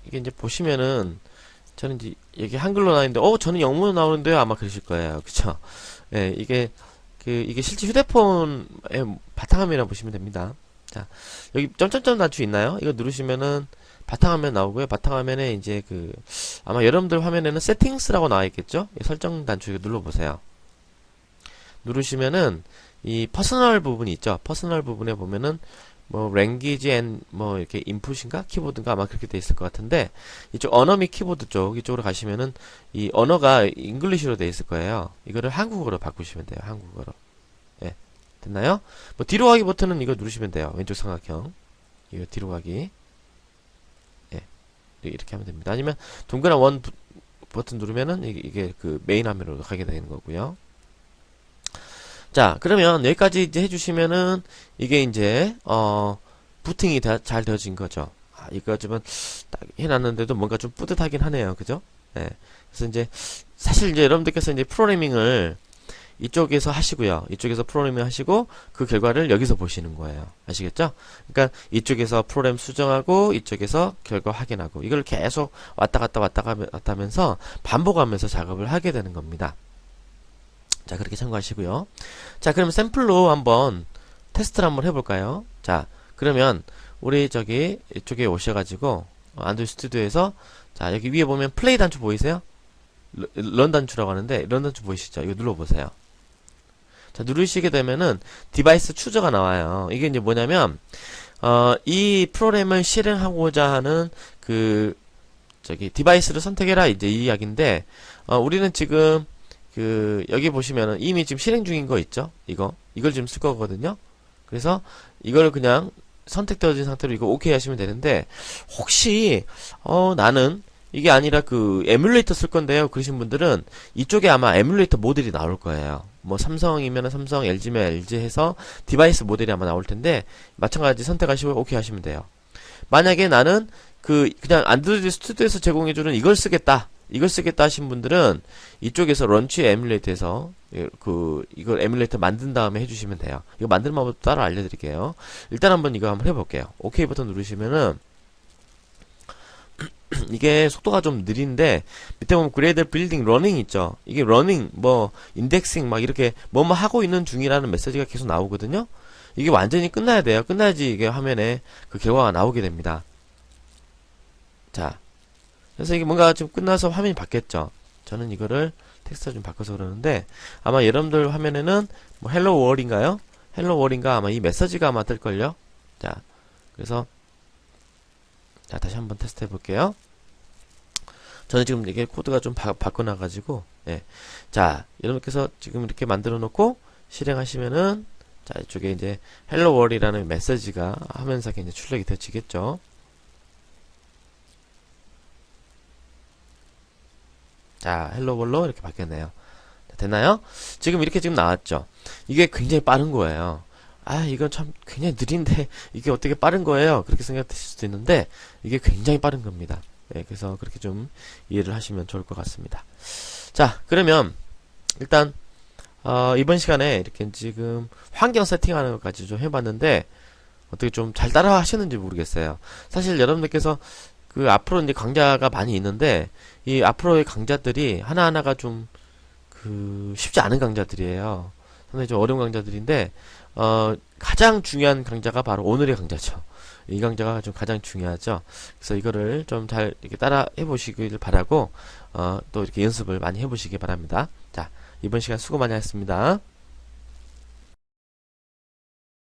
이게 이제 보시면은 저는 이제 여기 한글로 나오는데, 저는 영문으로 나오는데요, 아마 그러실 거예요, 그쵸? 예, 이게 실제 휴대폰의 바탕화면이라고 보시면 됩니다. 자, 여기 점점점 단추 있나요? 이거 누르시면은 바탕화면 나오고요. 바탕화면에 이제 아마 여러분들 화면에는 세팅스라고 나와 있겠죠? 설정 단추 이거 눌러보세요. 누르시면은 이 퍼스널 부분이 있죠? 퍼스널 부분에 보면은 뭐 랭귀지 앤 뭐 이렇게 인풋인가 키보드인가 아마 그렇게 돼 있을 것 같은데, 이쪽 언어 및 키보드 쪽 이쪽으로 가시면은 이 언어가 잉글리시로 돼 있을 거예요. 이거를 한국어로 바꾸시면 돼요. 한국어로. 예. 됐나요? 뭐 뒤로 가기 버튼은 이거 누르시면 돼요. 왼쪽 삼각형. 이거 뒤로 가기. 예. 이렇게 하면 됩니다. 아니면 동그란 원 버튼 누르면은 이게 그 메인 화면으로 가게 되는 거고요. 자, 그러면 여기까지 이제 해주시면은 이게 이제 부팅이 잘 되어진 거죠. 이거 좀 딱 해놨는데도 뭔가 좀 뿌듯하긴 하네요. 그죠? 네. 그래서 이제 사실 이제 여러분들께서 이제 프로그래밍을 이쪽에서 하시고요. 이쪽에서 프로그래밍 하시고 그 결과를 여기서 보시는 거예요. 아시겠죠? 그러니까 이쪽에서 프로그램 수정하고 이쪽에서 결과 확인하고 이걸 계속 왔다 갔다 하면서 반복하면서 작업을 하게 되는 겁니다. 자, 그렇게 참고하시고요. 자, 그럼 샘플로 한번 테스트를 한번 해볼까요? 자, 그러면 우리 저기 이쪽에 오셔가지고 안드로이드 스튜디오에서 자, 여기 위에 보면 플레이 단추 보이세요? 런 단추라고 하는데 런 단추 보이시죠? 이거 눌러보세요. 자, 누르시게 되면은 디바이스 추저가 나와요. 이게 이제 뭐냐면 이 프로그램을 실행하고자 하는 디바이스를 선택해라 이제 이 이야기인데, 우리는 지금 여기 보시면은 이미 지금 실행 중인 거 있죠? 이걸 지금 쓸 거거든요? 그래서 이걸 그냥 선택되어진 상태로 이거 오케이 하시면 되는데, 혹시, 나는 이게 아니라 에뮬레이터 쓸 건데요. 그러신 분들은 이쪽에 아마 에뮬레이터 모델이 나올 거예요. 뭐 삼성이면 삼성, LG면 LG 해서 디바이스 모델이 아마 나올 텐데, 마찬가지 선택하시고 오케이 하시면 돼요. 만약에 나는 그냥 안드로이드 스튜디오에서 제공해주는 이걸 쓰겠다 하신 분들은 이쪽에서 런치 에뮬레이터에서 이걸 에뮬레이터 만든 다음에 해주시면 돼요. 이거 만드는 방법도 따로 알려드릴게요. 일단 한번 이거 한번 해볼게요. 오케이 버튼 누르시면은 이게 속도가 좀 느린데, 밑에 보면 그레이드 빌딩 러닝 있죠. 이게 러닝 뭐 인덱싱 막 이렇게 뭐뭐 하고 있는 중이라는 메시지가 계속 나오거든요. 이게 완전히 끝나야 돼요. 끝나야지 이게 화면에 그 결과가 나오게 됩니다. 자, 그래서 이게 뭔가 좀 끝나서 화면이 바뀌었죠. 저는 이거를 텍스트를 좀 바꿔서 그러는데, 아마 여러분들 화면에는 뭐 헬로 월인가요? 헬로 월인가 아마 이 메시지가 아마 뜰걸요. 자, 그래서 자, 다시 한번 테스트 해볼게요. 저는 지금 이게 코드가 좀 바꿔놔가지고, 예. 자, 여러분께서 지금 이렇게 만들어 놓고 실행하시면은, 자, 이쪽에 이제 헬로 월이라는 메시지가 화면상에 이제 출력이 되어지겠죠. 자, 헬로 월로 이렇게 바뀌었네요. 자, 됐나요? 지금 이렇게 지금 나왔죠. 이게 굉장히 빠른 거예요. 이건 참 굉장히 느린데 이게 어떻게 빠른 거예요? 그렇게 생각하실 수도 있는데 이게 굉장히 빠른 겁니다. 예, 그래서 그렇게 좀 이해를 하시면 좋을 것 같습니다. 자, 그러면 일단 이번 시간에 이렇게 지금 환경 세팅하는 것까지 좀 해봤는데 어떻게 좀 잘 따라 하시는지 모르겠어요. 사실 여러분들께서 앞으로 이제 강좌가 많이 있는데 이 앞으로의 강좌들이 하나하나가 좀 쉽지 않은 강좌들이에요. 상당히 좀 어려운 강좌들인데 가장 중요한 강좌가 바로 오늘의 강좌죠. 이 강좌가 좀 가장 중요하죠. 그래서 이거를 좀 잘 이렇게 따라 해보시길 바라고 또 이렇게 연습을 많이 해보시기 바랍니다. 자, 이번 시간 수고 많이 하셨습니다.